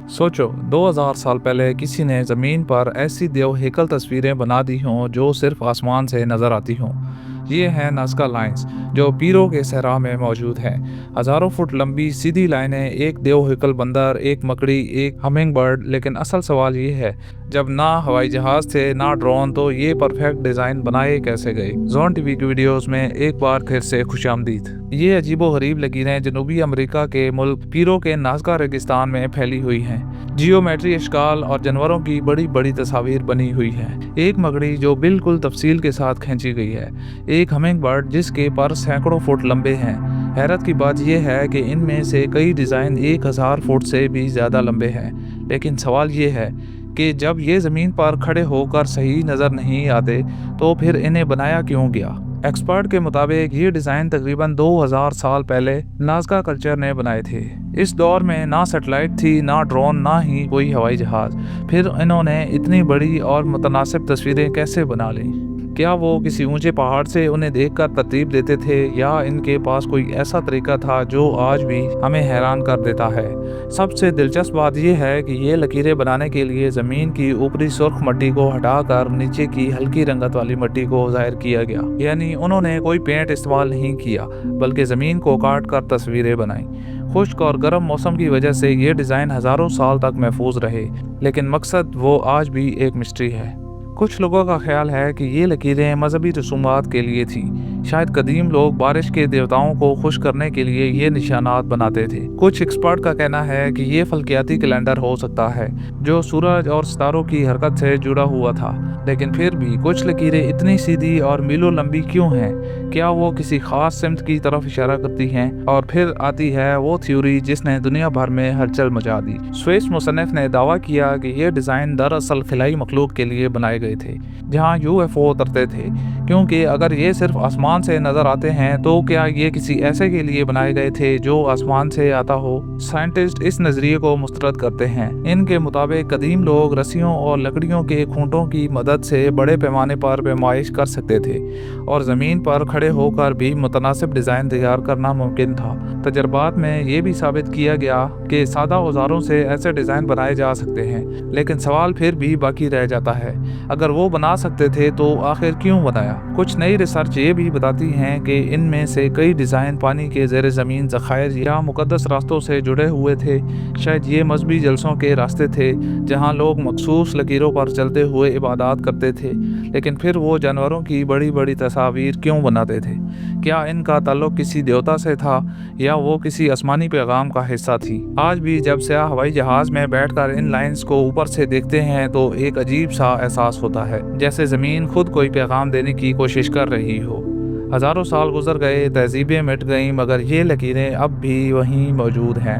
सोचो 2000 साल पहले किसी ने ज़मीन पर ऐसी देव हेकल तस्वीरें बना दी हों जो सिर्फ आसमान से नज़र आती हों। ये हैं नाज़का लाइंस जो पीरो के सहरा में मौजूद हैं। हज़ारों फुट लंबी सीधी लाइनें, एक देव हेकल बंदर, एक मकड़ी, एक हमिंग बर्ड। लेकिन असल सवाल ये है, जब ना हवाई जहाज़ थे ना ड्रोन, तो ये परफेक्ट डिज़ाइन बनाए कैसे गए। जोन टीवी की वीडियोस में एक बार फिर से खुशामदीद। ये अजीबो गरीब लकीरें जनूबी अमेरिका के मुल्क पीरो के नाज़का रेगिस्तान में फैली हुई हैं। जियोमेट्री, अशकाल और जानवरों की बड़ी बड़ी तस्वीर बनी हुई है। एक मकड़ी जो बिल्कुल तफसील के साथ खींची गई है, एक हमिंग बर्ड जिसके पर सैकड़ों फुट लंबे हैं। हैरत की बात यह है कि इनमें से कई डिज़ाइन 1000 फुट से भी ज़्यादा लंबे हैं। लेकिन सवाल ये है कि जब ये ज़मीन पर खड़े होकर सही नज़र नहीं आते तो फिर इन्हें बनाया क्यों गया। एक्सपर्ट के मुताबिक ये डिज़ाइन तकरीबन 2000 साल पहले नाज़का कल्चर ने बनाए थे। इस दौर में ना सैटेलाइट थी, ना ड्रोन, ना ही कोई हवाई जहाज़। फिर इन्होंने इतनी बड़ी और मुतनासिब तस्वीरें कैसे बना लीं? क्या वो किसी ऊंचे पहाड़ से उन्हें देखकर तरतीब देते थे, या इनके पास कोई ऐसा तरीका था जो आज भी हमें हैरान कर देता है। सबसे दिलचस्प बात यह है कि ये लकीरें बनाने के लिए ज़मीन की ऊपरी सुर्ख मिट्टी को हटाकर नीचे की हल्की रंगत वाली मिट्टी को ज़ाहिर किया गया। यानी उन्होंने कोई पेंट इस्तेमाल नहीं किया, बल्कि ज़मीन को काट कर तस्वीरें बनाई। खुश्क और गर्म मौसम की वजह से ये डिज़ाइन हज़ारों साल तक महफूज रहे, लेकिन मकसद वो आज भी एक मिस्ट्री है। कुछ लोगों का ख्याल है कि ये लकीरें मजहबी रसूमात के लिए थी। शायद कदीम लोग बारिश के देवताओं को खुश करने के लिए ये निशानात बनाते थे। कुछ एक्सपर्ट का कहना है कि ये फल्कियाती कैलेंडर हो सकता है जो सूरज और सितारों की हरकत से जुड़ा हुआ था। लेकिन फिर भी कुछ लकीरें इतनी सीधी और मीलों लंबी क्यों हैं? क्या वो किसी खास सिमत की तरफ इशारा करती हैं? और फिर आती है वो थ्योरी जिसने दुनिया भर में हलचल मचा दी। स्विस मुसन्निफ ने दावा किया कि ये डिज़ाइन दरअसल खिलाई मखलूक के लिए बनाए गए थे, जहाँ UFO उतरते थे। क्योंकि अगर ये सिर्फ आसमान से नजर आते हैं तो क्या ये किसी ऐसे के लिए बनाए गए थे जो आसमान से आता हो? साइंटिस्ट इस नजरिए को मुस्तरद करते हैं। इनके मुताबिक कदीम लोग रस्सियों और लकड़ियों के खूंटों की मदद से बड़े पैमाने पर पैमाइश कर सकते थे, और ज़मीन पर खड़े होकर भी मुतनासिब डिज़ाइन तैयार करना मुमकिन था। तजर्बात में ये भी साबित किया गया कि सादा औजारों से ऐसे डिज़ाइन बनाए जा सकते हैं। लेकिन सवाल फिर भी बाकी रह जाता है, अगर वो बना सकते थे तो आखिर क्यों बनाया? कुछ नई रिसर्च ये भी बताती हैं कि इनमें से कई डिज़ाइन पानी के ज़ेर ज़मीन ज़खायर या मुक़द्दस रास्तों से जुड़े हुए थे। शायद ये मजहबी जलसों के रास्ते थे जहाँ लोग मखसूस लकीरों पर चलते हुए इबादत करते थे। लेकिन फिर वो जानवरों की बड़ी बड़ी तस्वीर क्यों बनाते थे? क्या इनका ताल्लुक किसी देवता से था, या वो किसी आसमानी पैगाम का हिस्सा थी? आज भी जब सयाह हवाई जहाज़ में बैठकर इन लाइंस को ऊपर से देखते हैं तो एक अजीब सा एहसास होता है, जैसे ज़मीन खुद कोई पैगाम देने की कोशिश कर रही हो। हज़ारों साल गुजर गए, तहजीबें मिट गईं, मगर ये लकीरें अब भी वहीं मौजूद हैं।